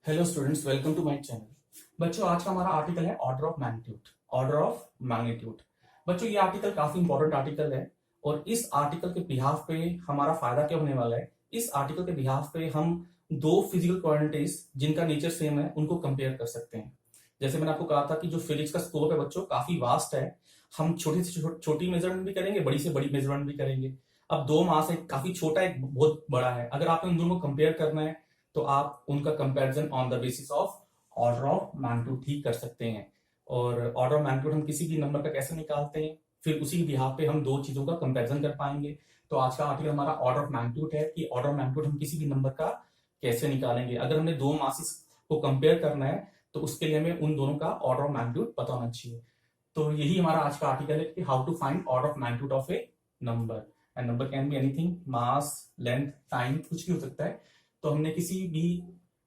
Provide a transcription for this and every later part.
Hello students, welcome to my channel. बच्चों, आज का हमारा आर्टिकल है order of magnitude. Order of magnitude बच्चों, ये आर्टिकल काफी इंपॉर्टेंट आर्टिकल है और इस आर्टिकल के बिहाफ पे हमारा फायदा क्या होने वाला है। इस आर्टिकल के बिहाफ पे हम दो फिजिकल क्वांटिटीज जिनका नेचर सेम है उनको कंपेयर कर सकते हैं। जैसे मैंने आपको कहा था कि जो फिजिक्स का स्कोप है बच्चों काफी वास्ट है। हम छोटी से छोटी मेजरमेंट भी करेंगे, बड़ी से बड़ी मेजरमेंट भी करेंगे। अब दो मास है, काफी छोटा एक बहुत बड़ा है। अगर आपको इन दोनों को कंपेयर करना है तो आप उनका comparison on the basis of order of magnitude ही कर सकते हैं। और ऑर्डर ऑफ मैग्नीट्यूड हम किसी भी नंबर का कैसे निकालते हैं, फिर उसी बिहाफ पे हम दो चीजों का कंपैरिजन कर पाएंगे। तो आज का आर्टिकल हमारा ऑर्डर ऑफ मैग्नीट्यूड है कि ऑर्डर ऑफ मैग्नीट्यूड हम किसी भी नंबर का कैसे निकालेंगे। अगर हमने दो मासेस को कंपेयर करना है तो उसके लिए हमें उन दोनों का ऑर्डर ऑफ मैग्नीट्यूड पता होना चाहिए। तो यही हमारा आज का आर्टिकल है कि how to find order of magnitude of a number. And number can be anything, mass, length, time, कुछ भी हो सकता है। तो हमने किसी भी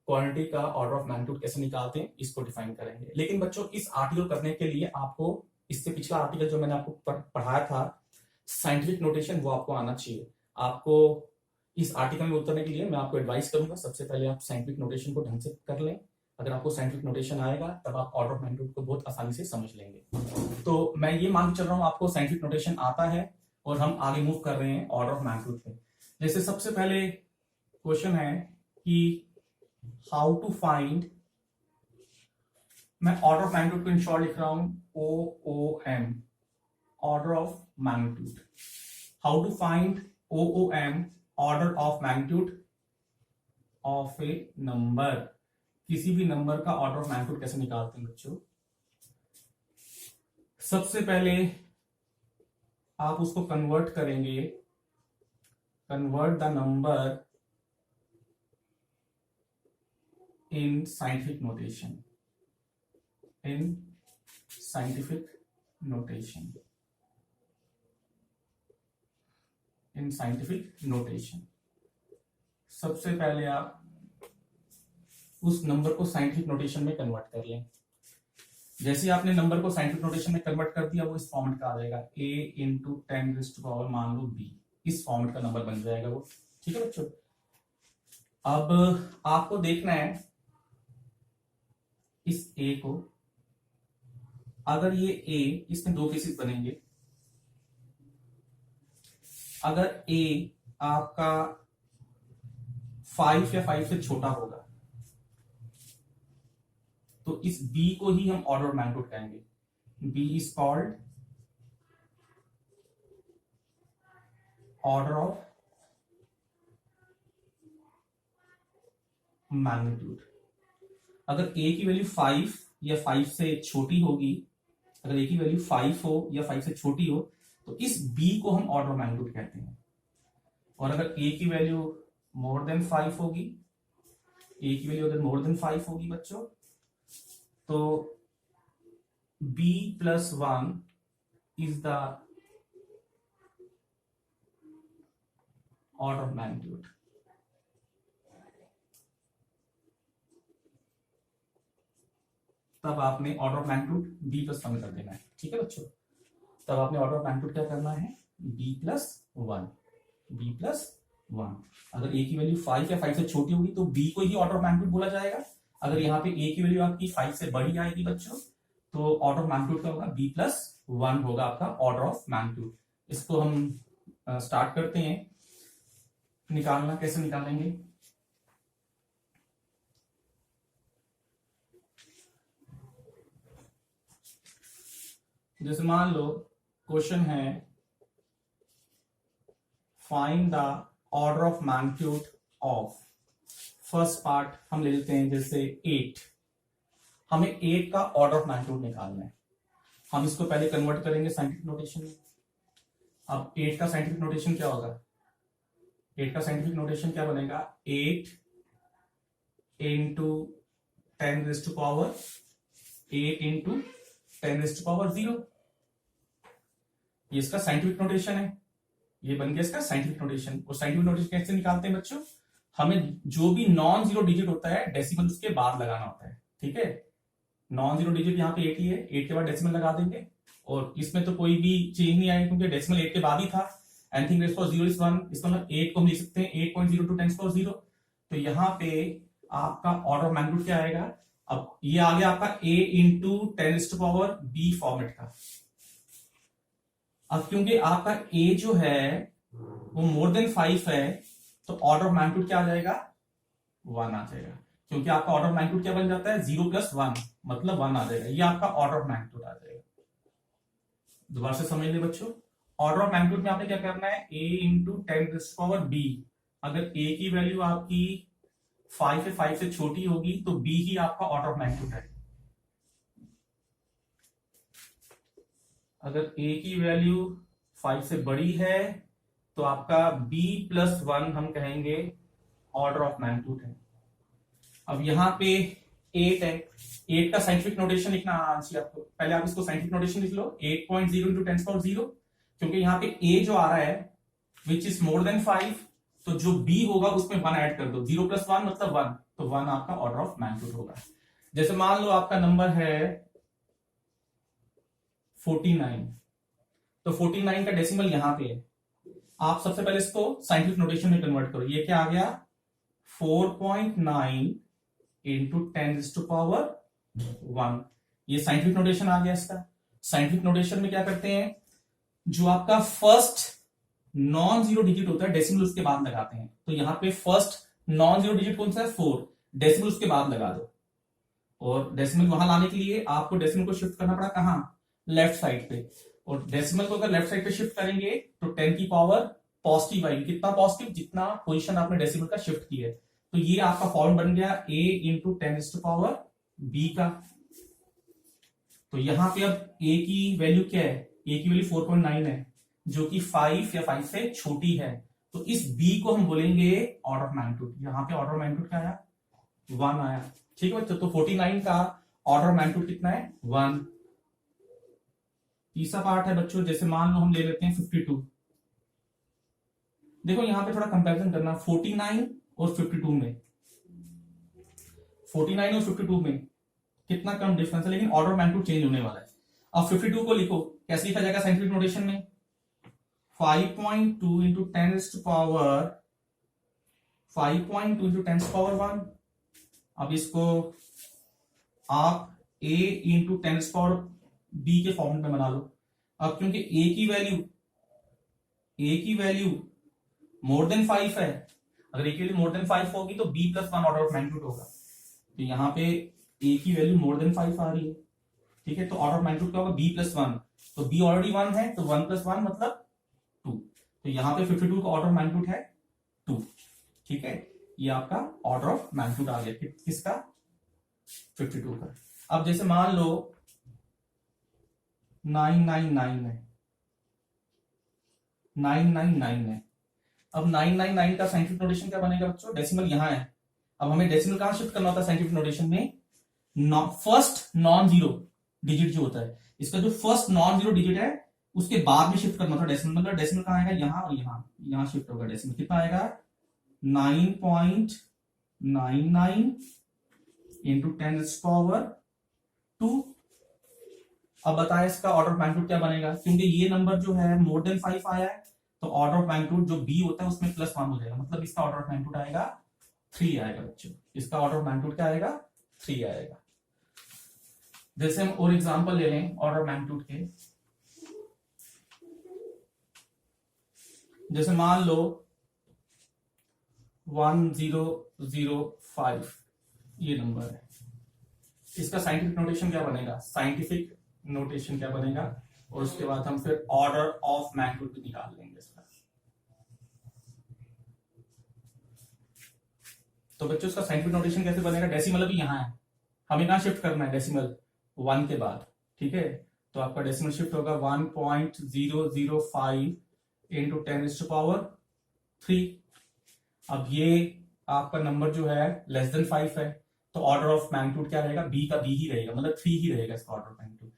क्वांटिटी का ऑर्डर ऑफ मैग्नीट्यूड कैसे निकालते हैं इसको डिफाइन करेंगे। लेकिन बच्चों, इस आर्टिकल करने के लिए आपको इससे पिछला आर्टिकल जो मैंने आपको पढ़ाया था साइंटिफिक नोटेशन, वो आपको आना चाहिए। आपको इस आर्टिकल में उतरने के लिए मैं आपको एडवाइस करूंगा सबसे पहले आप साइंटिफिक नोटेशन को ढंग से कर लें। अगर आपको साइंटिफिक नोटेशन आएगा तब आप ऑर्डर ऑफ मैग्नीट्यूड को बहुत आसानी से समझ लेंगे। तो मैं ये मान के चल रहा हूं आपको साइंटिफिक नोटेशन आता है और हम आगे मूव कर रहे हैं ऑर्डर ऑफ मैग्नीट्यूड पे। जैसे सबसे पहले क्वेश्चन है कि हाउ टू फाइंड, मैं ऑर्डर ऑफ मैग्नीट्यूड को इन शॉर्ट लिख रहा हूं OOM, order of magnitude. How to find OOM, order of magnitude of a number. किसी भी नंबर का ऑर्डर ऑफ मैग्नीट्यूड कैसे निकालते हैं बच्चों। सबसे पहले आप उसको कन्वर्ट करेंगे, convert the number in scientific notation, in scientific notation, in scientific notation। सबसे पहले आप उस नंबर को साइंटिफिक नोटेशन में कन्वर्ट कर लें। जैसे आपने नंबर को साइंटिफिक नोटेशन में कन्वर्ट कर दिया वो इस फॉर्मेट का आ जाएगा, a इंटू 10⁻⁴ मान लो b। इस फॉर्मेट का नंबर बन जाएगा वो। ठीक है बच्चों, अब आपको देखना है इस a को, अगर ये a, इसमें दो केसेस बनेंगे। अगर a आपका 5 या 5 से छोटा होगा तो इस b को ही हम ऑर्डर ऑफ मैग्नीट्यूड कहेंगे। b is called order of magnitude. अगर a की वैल्यू 5 या 5 से छोटी होगी, अगर a की वैल्यू 5 हो या 5 से छोटी हो तो इस b को हम ऑर्डर ऑफ मैग्नीट्यूड कहते हैं। और अगर a की वैल्यू मोर देन 5 होगी, a की वैल्यू अगर मोर देन 5 होगी बच्चों, तो b plus 1 is the order of magnitude. तब आपने order of magnitude b plus 1 कर देना है। ठीक है बच्चों, तब आपने ऑर्डर ऑफ मैग्नीट्यूड क्या करना है, b प्लस 1, b प्लस 1। अगर a की वैल्यू 5 या 5 से छोटी होगी तो b को ही ऑर्डर ऑफ मैग्नीट्यूड बोला जाएगा। अगर यहाँ पे a की वैल्यू आपकी 5 से बड़ी आएगी बच्चों तो ऑर्डर ऑफ मैग्नीट्यूड क्या होगा, b प्लस 1 होगा आपका ऑर्डर ऑफ मैग्नीट्यूड। इसको हम स्टार्ट करते हैं निकालना। कैसे निकालेंगे, जैसे मान लो क्वेश्चन है find the order of magnitude of, first part हम ले लेते हैं जैसे 8। हमें 8 का ऑर्डर ऑफ मैग्नीट्यूड निकालना है। हम इसको पहले कन्वर्ट करेंगे साइंटिफिक नोटेशन में। अब 8 का साइंटिफिक नोटेशन क्या होगा, 8 का साइंटिफिक नोटेशन क्या बनेगा, 8 इंटू 10⁻⁸, 8 इंटू 10⁻�0। ये इसका साइंटिफिक नोटेशन है, ये बन गया इसका साइंटिफिक नोटेशन। और साइंटिफिक नोटेशन कैसे निकालते हैं बच्चों, हमें जो भी नॉन जीरो डिजिट होता है डेसिमल उसके बाद लगाना होता है। ठीक है, नॉन जीरो डिजिट यहाँ पे 8 ही है, 8 के बाद डेसिमल लगा देंगे और इसमें तो कोई भी चेंज नहीं आएगा क्योंकि डेसिमल 8 के बाद ही था। एनीथिंग रेज फॉर 0 इज 1, इसका मतलब 8 को हम लिख सकते हैं 8.02 × 10⁻�0। तो यहाँ पे आपका ऑर्डर ऑफ मैग्नीट्यूड क्या आएगा? अब ये आ गया आपका a इंटू 10⁻⁵ फॉर्मेट का। अब क्योंकि आपका a जो है वो मोर देन 5 है, तो ऑर्डर ऑफ मैग्नीट्यूड क्या आ जाएगा? 1 आ जाएगा, क्योंकि आपका ऑर्डर ऑफ मैग्नीट्यूड क्या बन जाता है? 0 + 1 मतलब 1 आ जाएगा। ये आपका ऑर्डर ऑफ मैग्नीट्यूड आ जाएगा। दोबारा से समझ ले बच्चों, ऑर्डर ऑफ मैग्नीट्यूड में आपने क्या करना है? a इंटू 10⁻⁵ अगर a की वैल्यू आपकी 5 है, 5 से छोटी होगी तो b ही आपका ऑर्डर ऑफ मैग्नीट्यूड है। अगर a की वैल्यू 5 से बड़ी है तो आपका b + 1 हम कहेंगे ऑर्डर ऑफ मैग्नीट्यूड है। अब यहां पे 8 है, 8 का साइंटिफिक नोटेशन लिखना आना चाहिए आपको। पहले आप इसको साइंटिफिक नोटेशन लिख लो, 8.0 इंटू 10⁻�0, क्योंकि यहाँ पे a जो आ रहा है विच इज मोर देन 5, तो जो b होगा उसमें 1 ऐड कर दो। 0 + 1 मतलब 1, तो 1 आपका ऑर्डर ऑफ मैग्नीट्यूड होगा। जैसे मान लो आपका नंबर है 49, तो 49 का डेसिमल यहां पे है। आप सबसे पहले इसको साइंटिफिक नोटेशन में कन्वर्ट करो। ये क्या आ गया? 4.9 इंटू 10⁻1। ये साइंटिफिक नोटेशन आ गया इसका। साइंटिफिक नोटेशन में क्या करते हैं? जो आपका फर्स्ट नॉन जीरो डिजिट होता है डेसिमल उसके बाद लगाते हैं। तो यहां पे फर्स्ट नॉन जीरो डिजिट कौन सा है? 4, डेसिमल उसके बाद लगा दो। और डेसिमल वहां लाने के लिए आपको डेसिमल को शिफ्ट करना पड़ा कहां? लेफ्ट साइड पे। और डेसिमल को अगर लेफ्ट साइड पे शिफ्ट करेंगे तो 10 की पावर पॉजिटिव आएगी। कितना पॉजिटिव? जितना पोजीशन आपने डेसिमल का शिफ्ट की है। तो ये आपका फॉर्म बन गया a इंटू 10⁻b का। तो यहां पे अब a की वैल्यू क्या है? a की वैल्यू 4.9 है, जो कि 5 या 5 से छोटी है। तो इस b को हम बोलेंगे ऑर्डर ऑफ मैग्नीट्यूड। यहां पे ऑर्डर ऑफ मैग्नीट्यूड क्या आया? 1 आया। ठीक है बच्चों, तो 49 का ऑर्डर ऑफ मैग्नीट्यूड कितना है? 1। तीसरा पार्ट है बच्चों, जैसे मान लो हम ले लेते हैं 52। देखो यहां पे थोड़ा कंपैरिजन करना, 49 और 52 में, 49 और 52 में कितना कम डिफरेंस है, लेकिन ऑर्डर ऑफ मैग्नीट्यूड चेंज होने वाला है। अब 52 को लिखो, कैसे लिखा जाएगा साइंटिफिक नोटेशन में? 5.2 इंटू 10⁻1। अब इसको आप a इंटू 10⁻b के फॉर्मेट में बना लो। अब क्योंकि a की वैल्यू मोर देन 5 है, अगर a की वैल्यू मोर देन 5 होगी तो b + 1 ऑर्डर ऑफ मैग्नीट्यूड होगा। तो यहां पे a की वैल्यू मोर देन 5 आ रही है, ठीक है, तो ऑर्डर ऑफ मैग्नीट्यूड क्या होगा? b + 1। तो b ऑलरेडी 1 है, तो 1 + 1 मतलब 2। तो यहां पे 52 का ऑर्डर ऑफ मैग्नीट्यूड है 2। ठीक है, ये आपका ऑर्डर ऑफ मैग्नीट्यूड आ गया किसका? 52 का। अब जैसे मान लो 999 है, 999 है। अब 999 का साइंटिफिक नोटेशन क्या बनेगा बच्चों? डेसिमल यहां है। अब हमें डेसिमल कहां शिफ्ट करना होता है साइंटिफिक नोटेशन में? फर्स्ट नॉन जीरो डिजिट जो होता है, इसका जो फर्स्ट नॉन जीरो डिजिट है उसके बाद में शिफ्ट करना होता है डेसिमल। मतलब डेसिमल कहां आएगा? यहां और यहां शिफ्ट होगा डेसिमल। कितना आएगा? 9.99 इंटू 10⁻2। अब बताए इसका ऑर्डर ऑफ मैग्नीट्यूड क्या बनेगा? क्योंकि ये नंबर जो है मोर देन 5 आया है, तो ऑर्डर ऑफ मैग्नीट्यूड जो b होता है उसमें +1 हो जाएगा, मतलब इसका ऑर्डर ऑफ मैग्नीट्यूड आएगा 3 आएगा बच्चों। इसका ऑर्डर ऑफ मैग्नीट्यूड क्या आएगा? 3 आएगा। जैसे हम और एग्जांपल ले लें ऑर्डर ऑफ मैग्नीट्यूड के, जैसे मान लो 1005 ये नंबर है। इसका साइंटिफिक नोटेशन क्या बनेगा? साइंटिफिक नोटेशन क्या बनेगा? और उसके बाद हम फिर ऑर्डर ऑफ मैग्नीट्यूड भी निकाल लेंगे इसका। तो बच्चों इसका साइंटिफिक नोटेशन कैसे बनेगा? डेसिमल अभी यहां है, हमें कहां शिफ्ट करना है? डेसिमल 1 के बाद। ठीक है, तो आपका डेसिमल शिफ्ट होगा 1.005 इंटू 10⁻3। अब ये आपका नंबर जो है लेस देन 5 है, तो ऑर्डर ऑफ मैग्नीट्यूड क्या रहेगा? b का b ही रहेगा, मतलब 3 ही रहेगा इसका ऑर्डर ऑफ मैग्नीट्यूड।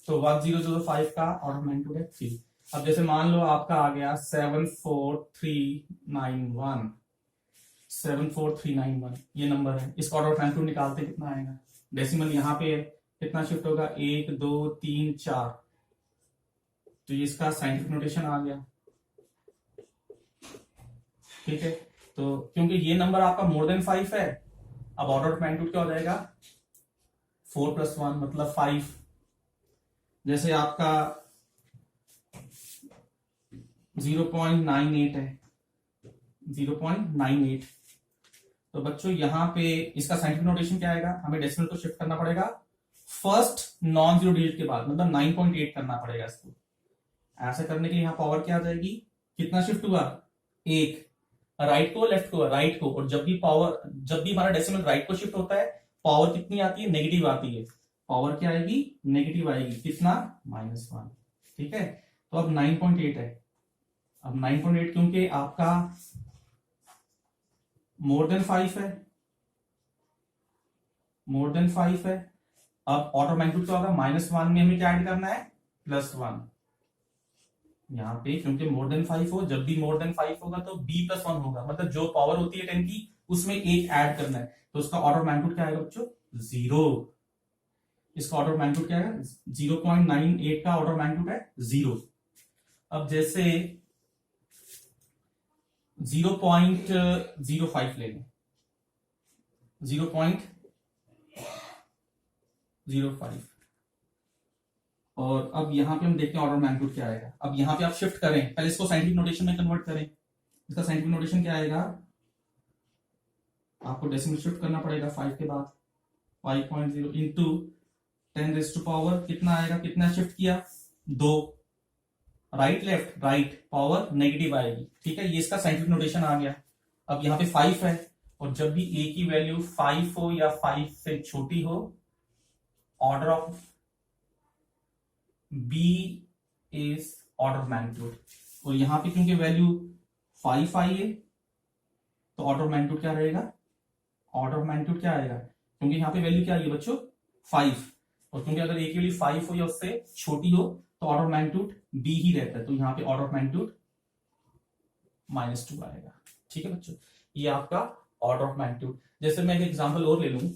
तो 1005 का ऑर्डर ऑफ मैग्नीट्यूड है 3। अब जैसे मान लो आपका आ गया 74391, 74391 ये नंबर है। इसका ऑर्डर ऑफ मैग्नीट्यूड निकालते कितना आएगा? डेसिमल यहाँ पे कितना शिफ्ट होगा? 1 2 3 4। तो ये इसका साइंटिफिक नोटेशन आ गया। ठीक है, तो क्योंकि ये नंबर आपका मोर देन 5 है, अब ऑर्डर ऑफ मैग्नीट्यूड क्या हो जाएगा, 4 + 1 मतलब 5। जैसे आपका 0.98 है, 0.98, तो बच्चों यहां पे इसका साइंटिफिक नोटेशन क्या आएगा, हमें डेसिमल को शिफ्ट करना पड़ेगा फर्स्ट नॉन जीरो डिजिट के बाद, मतलब 9.8 करना पड़ेगा इसको। ऐसा करने के लिए यहां पावर क्या आ जाएगी, कितना शिफ्ट हुआ, एक, राइट को लेफ्ट को, राइट को, और जब भी हमारा डेसिमल राइट को शिफ्ट होता है पावर कितनी आती है, नेगेटिव आती है, पावर क्या आएगी, नेगेटिव आएगी, कितना, -1। ठीक है, तो अब 9.8 है, अब 9.8 क्योंकि आपका मोर देन 5 है, मोर देन 5 है। अब ऑर्डर ऑफ मैग्नीट्यूड क्या होगा, -1 में हमें क्या ऐड करना है, +1। यहाँ पे क्योंकि मोर देन 5 हो, जब भी मोर देन 5 होगा तो b+1 होगा, मतलब जो पावर होती है 10 की उसमें एक ऐड करना है, तो उसका ऑर्डर ऑफ मैग्नीट्यूड क्या आएगा बच्चों, 0। इसका ऑर्डर ऑफ मैग्नीट्यूड क्या है, 0.98 का ऑर्डर ऑफ मैग्नीट्यूड है 0। अब जैसे 0.05 ले लें, 0.05, और अब यहां पे हम देखते हैं ऑर्डर ऑफ मैग्नीट्यूड क्या आएगा। अब यहां पे आप शिफ्ट करें, पहले इसको साइंटिफिक नोटेशन में कन्वर्ट करें। इसका साइंटिफिक नोटेशन क्या आएगा, आपको डेसिमल शिफ्ट करना पड़ेगा 5 के बाद, 5.0 इंटू 10⁻⁴ कितना आएगा, कितना शिफ्ट किया, 2, right left, right, power negative आएगी। ठीक है, ये इसका साइंटिफिक नोटेशन आ गया। अब यहाँ पे 5 है, और जब भी a की वैल्यू 5 हो या 5 से छोटी हो, order of b is order of magnitude. और यहां पे क्योंकि वैल्यू 5 आई है तो ऑर्डर ऑफ मैग्नीट्यूड क्या रहेगा, ऑर्डर ऑफ मैग्नीट्यूड क्या आएगा, क्योंकि यहाँ पे वैल्यू क्या आई है बच्चों, 5, और क्योंकि अगर a की वैल्यू 5 हो या उससे छोटी हो तो ऑर्डर ऑफ मैग्नीट्यूड b ही रहता है, तो यहाँ पे ऑर्डर ऑफ मैग्नीट्यूड -2 आएगा। ठीक है बच्चों, ये आपका ऑर्डर ऑफ मैग्नीट्यूड। जैसे मैं एक एग्जांपल और ले लूं,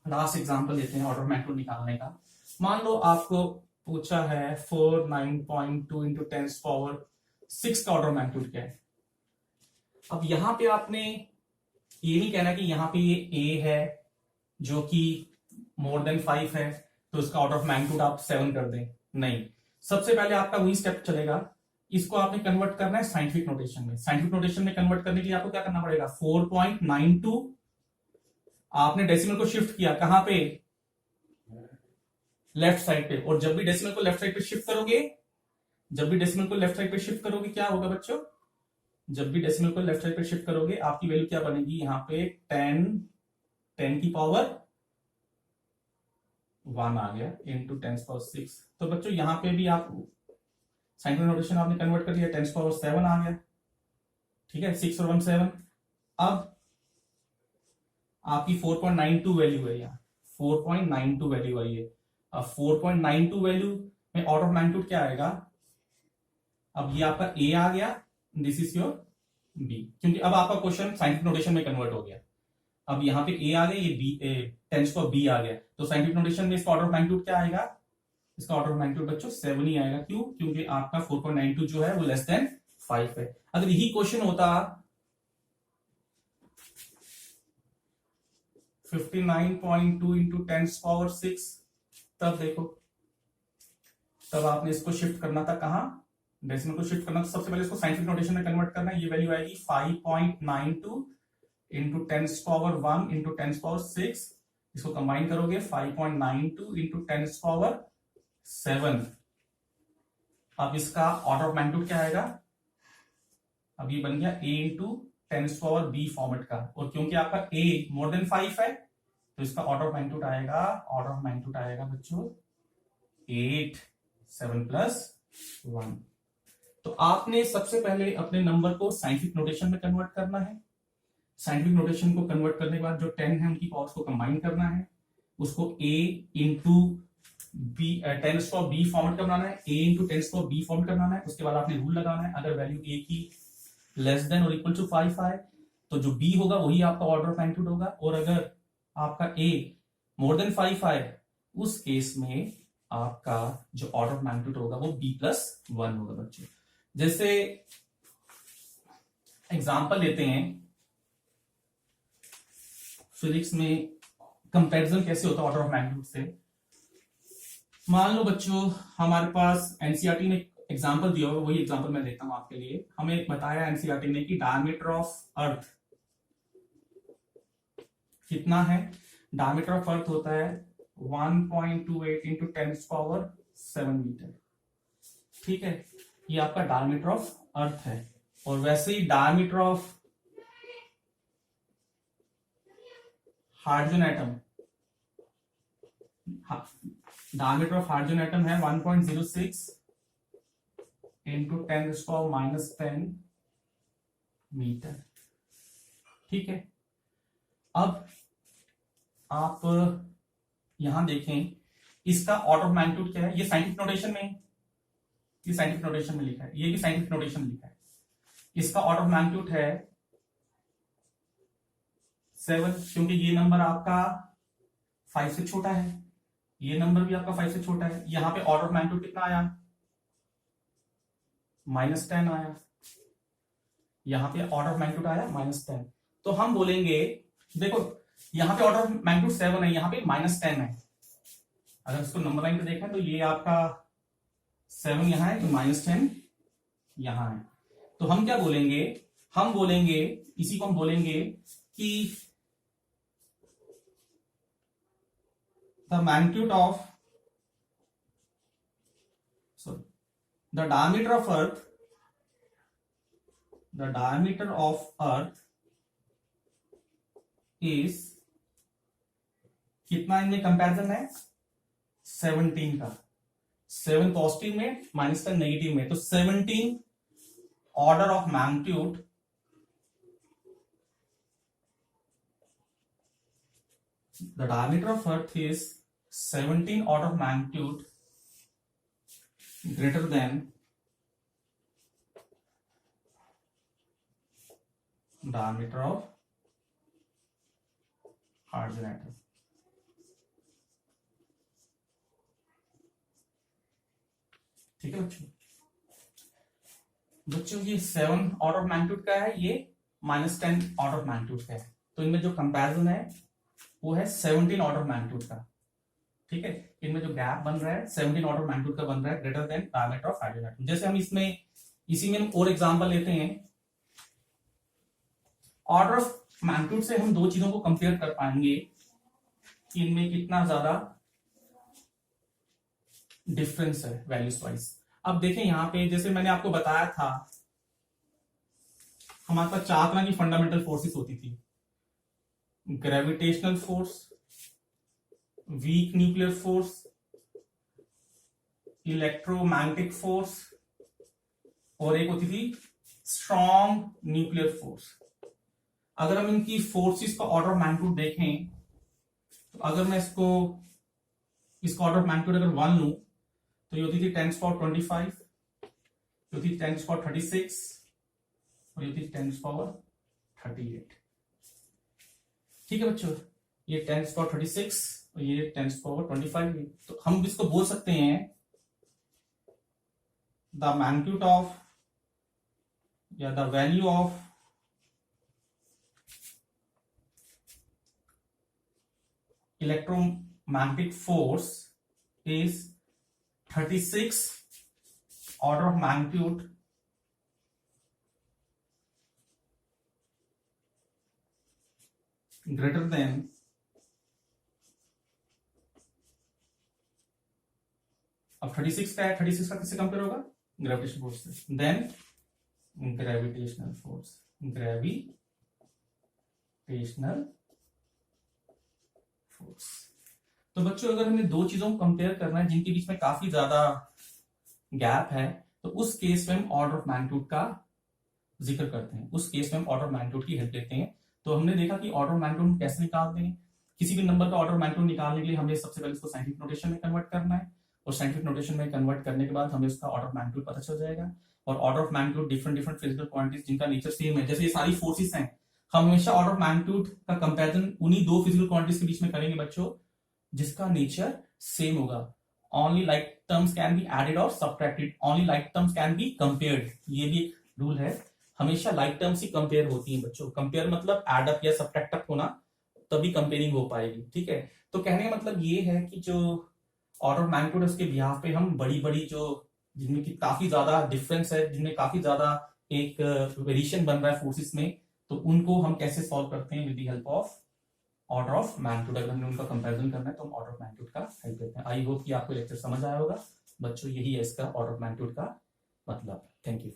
लास्ट एग्जांपल लेते हैं ऑर्डर ऑफ मैग्नीट्यूड निकालने का। मान लो आपको पूछा है 49.2 इंटू 10⁻⁶ का ऑर्डर ऑफ मैग्नीट्यूड क्या है। अब यहां पे आपने ये नहीं कहना कि यहां पे ये a है जो कि मोर देन 5 है तो इसका ऑर्डर ऑफ मैग्नीट्यूड आप 7 कर दें, नहीं। सबसे पहले आपका वही स्टेप चलेगा, इसको आपने कन्वर्ट करना है साइंटिफिक नोटेशन में। साइंटिफिक नोटेशन में कन्वर्ट करने के लिए आपको क्या करना पड़ेगा, 4.92 आपने डेसिमल को शिफ्ट किया कहां पे, लेफ्ट साइड पे, और जब भी डेसिमल को लेफ्ट साइड पे शिफ्ट करोगे, जब भी डेसिमल को लेफ्ट साइड पे शिफ्ट करोगे क्या होगा बच्चों, जब भी डेसिमल को लेफ्ट साइड पे शिफ्ट करोगे आपकी वैल्यू क्या बनेगी, यहाँ पे 10 की पावर 1 आ गया इंटू 10⁻⁶। तो बच्चों यहाँ पे भी आप साइंटिफिक नोटेशन आपने कन्वर्ट कर दिया, 10⁻7 आ गया। ठीक है, 6 और 1 7। अब आपकी 4.92 वैल्यू है, यहाँ 4.92 वैल्यू आई है। अब 4.92 वैल्यू में ऑर्डर ऑफ मैग्नीट्यूड क्या आएगा, अब ये आपका a आ गया, दिस इज योर b, क्योंकि अब आपका क्वेश्चन साइंटिफिक नोटेशन में कन्वर्ट हो गया। अब यहाँ पे a आ गया, ये b 10⁻b आ गया, तो साइंटिफिक नोटेशन में इसका ऑर्डर ऑफ मैग्नीट्यूड क्या आएगा, इसका ऑर्डर ऑफ मैग्नीट्यूड बच्चों 7 ही आएगा। क्यों, क्योंकि आपका 4.92 जो है वो लेस देन 5 है। अगर यही क्वेश्चन होता 59.2 इंटू 10⁻⁶, तब देखो, तब आपने इसको शिफ्ट करना था कहां, डेसिमल को शिफ्ट करना था। सबसे पहले इसको साइंटिफिक नोटेशन में कन्वर्ट करना है, ये वैल्यू आएगी 5.92 इंटू 10⁻1 इंटू 10⁻⁶, इसको कंबाइन करोगे 5.92 इंटू 10⁻7। अब इसका ऑर्डर ऑफ मैग्नीट्यूड क्या आएगा, अब ये बन गया a इंटू 10⁻b फॉर्मेट का, और क्योंकि आपका a मोर देन 5 है तो इसका ऑर्डर ऑफ मैग्नीट्यूड आएगा, ऑर्डर ऑफ मैग्नीट्यूड आएगा बच्चों 8, 7 + 1। तो आपने सबसे पहले अपने नंबर को साइंटिफिक नोटेशन में कन्वर्ट करना है। साइंटिफिक नोटेशन को कन्वर्ट करने के बाद जो 10 है उनकी पावर्स को कंबाइन करना है, उसको a into b 10⁻b format का बनाना है, a इंटू 10⁻b फॉर्मेट का बनाना है। उसके बाद आपने रूल लगाना है, अगर वैल्यू a की लेस देन और इक्वल टू 5 आए तो जो b होगा वही आपका ऑर्डर ऑफ मैग्नीट्यूड होगा, और अगर आपका a मोर देन 5 आए उस केस में आपका जो ऑर्डर ऑफ मैग्नीट्यूड होगा वो b+1 होगा बच्चों। जैसे एग्जांपल लेते हैं, फिजिक्स में कंपैरिजन कैसे होता है ऑर्डर ऑफ मैग्नीट्यूड से। मान लो बच्चों हमारे पास एनसीईआरटी ने एग्जांपल दिया हुआ, वही एग्जांपल मैं देता हूं आपके लिए। हमें बताया एनसीईआरटी ने कि डायमीटर ऑफ अर्थ कितना है। डायमीटर ऑफ अर्थ होता है 1.28 इंटू 10⁻⁷ मीटर। ठीक है, ये आपका डायमीटर ऑफ अर्थ है। और वैसे ही diameter of hydrogen atom, diameter of hydrogen atom है 1.06 इंटू 10⁻⁻10 मीटर। ठीक है, अब आप यहां देखें इसका ऑर्डर ऑफ मैग्नीट्यूड क्या है। ये साइंटिफिक नोटेशन में, ये साइंटिफिक नोटेशन में लिखा है, ये भी साइंटिफिक नोटेशन में लिखा है। इसका ऑर्डर ऑफ मैग्नीट्यूड है 7, क्योंकि ये नंबर आपका 5 से छोटा है, ये नंबर भी आपका 5 से छोटा है। यहां पे ऑर्डर ऑफ मैग्नीट्यूड कितना आया, -10 आया। यहां पे ऑर्डर ऑफ मैग्नीट्यूड आया -10। तो हम बोलेंगे, देखो यहां पे ऑर्डर ऑफ मैग्नीट्यूड 7 है, यहां पे -10 है। अगर इसको नंबर लाइन पे देखें तो ये आपका 7 यहां है, तो -10 यहां है। तो हम क्या बोलेंगे, हम बोलेंगे, इसी को हम बोलेंगे कि the magnitude of, sorry, the diameter of earth, the diameter of earth is, कितना इनमें कंपैरिजन है 17 का, 7 पॉजिटिव में -10 नेगेटिव में, तो 17 order of magnitude the diameter of earth is 17 order of magnitude greater than diameter of hydrogen atom। ठीक है बच्चों, ये 7 ऑर्डर ऑफ मैग्नीट्यूड का है, ये -10 ऑर्डर ऑफ मैग्नीट्यूड का है। तो इनमें जो कंपैरिजन है वो है 17 ऑर्डर ऑफ मैग्नीट्यूड का। ठीक है, इनमें जो गैप बन रहा है 17 ऑर्डर ऑफ मैग्नीट्यूड का बन रहा है, greater than diameter of hydrogen atom. जैसे हम इसमें, इसी में और एग्जांपल लेते हैं। ऑर्डर ऑफ मैग्नीट्यूड से हम दो चीजों को कंपेयर कर पाएंगे कि इनमें कितना ज्यादा डिफरेंस है वैल्यूज वाइज। अब देखें यहां पे, जैसे मैंने आपको बताया था, हमारे पास 4 तरह की फंडामेंटल फोर्सेस होती थी। Gravitational force, weak nuclear force, electromagnetic force, और एक होती थी स्ट्रॉन्ग न्यूक्लियर फोर्स। अगर हम इनकी फोर्सेस का ऑर्डर ऑफ मैग्नीट्यूड देखें, तो अगर मैं इसका ऑर्डर ऑफ मैग्नीट्यूड अगर 1 लूं, तो ये होती थी 10⁻25, ये होती थी 10⁻36, और ये होती थी 10⁻38। ठीक है बच्चों, ये 10⁻36 और ये 10⁻25। तो हम इसको बोल सकते हैं द मैग्नीट्यूड ऑफ, या the value of electromagnetic force is 36 order of magnitude greater than अब 36 का है, 36 का किससे कंपेयर होगा, ग्रेविटेशनल फोर्स से। Then gravitational force, gravitational force. तो बच्चों अगर हमें दो चीजों को कंपेयर करना है जिनके बीच में काफी ज्यादा गैप है, तो उस केस में हम ऑर्डर ऑफ मैग्नीट्यूड का जिक्र करते हैं, उस केस में हम ऑर्डर ऑफ मैग्नीट्यूड की हेल्प लेते हैं। तो हमने देखा कि ऑर्डर ऑफ मैग्नीट्यूड कैसे निकालते हैं। किसी भी नंबर का ऑर्डर ऑफ मैग्नीट्यूड निकालने के लिए हमें सबसे पहले उसको साइंटिफिक नोटेशन में कन्वर्ट करना है, और साइंटिफिक नोटेशन में कन्वर्ट करने के बाद हमें उसका ऑर्डर ऑफ मैग्नीट्यूड पता चल जाएगा। और order of magnitude different different physical quantities जिनका नेचर सेम है, जैसे ये सारी फोर्सेस हैं, हम हमेशा ऑर्डर ऑफ मैग्नीट्यूड का कंपैरिजन उन्हीं दो फिजिकल क्वांटिटीज के बीच में करेंगे बच्चों जिसका नेचर सेम होगा। Only like terms can be added और subtracted, only like terms can be compared. ये भी एक रूल है, हमेशा लाइक टर्म्स ही कंपेयर होती हैं बच्चों। कंपेयर मतलब एड अप या सब्ट्रैक्ट अप होना, तभी कंपेयरिंग हो पाएगी। ठीक है, तो कहने का मतलब ये है कि जो ऑर्डर ऑफ मैग्नीट्यूड उसके बिहाफ पे हम बड़ी बड़ी जो जिनमें की काफी ज्यादा डिफरेंस है, जिनमें काफी ज्यादा एक वेरिएशन बन रहा है फोर्सेस में, तो उनको हम कैसे सॉल्व करते हैं with the help of order of magnitude. अगर हमें उनका कंपैरिजन करना है तो हम ऑर्डर ऑफ मैग्नीट्यूड का हेल्प लेते हैं। आई होप कि आपको लेक्चर समझ आया होगा बच्चों, यही है इसका ऑर्डर ऑफ मैग्नीट्यूड का मतलब। Thank you.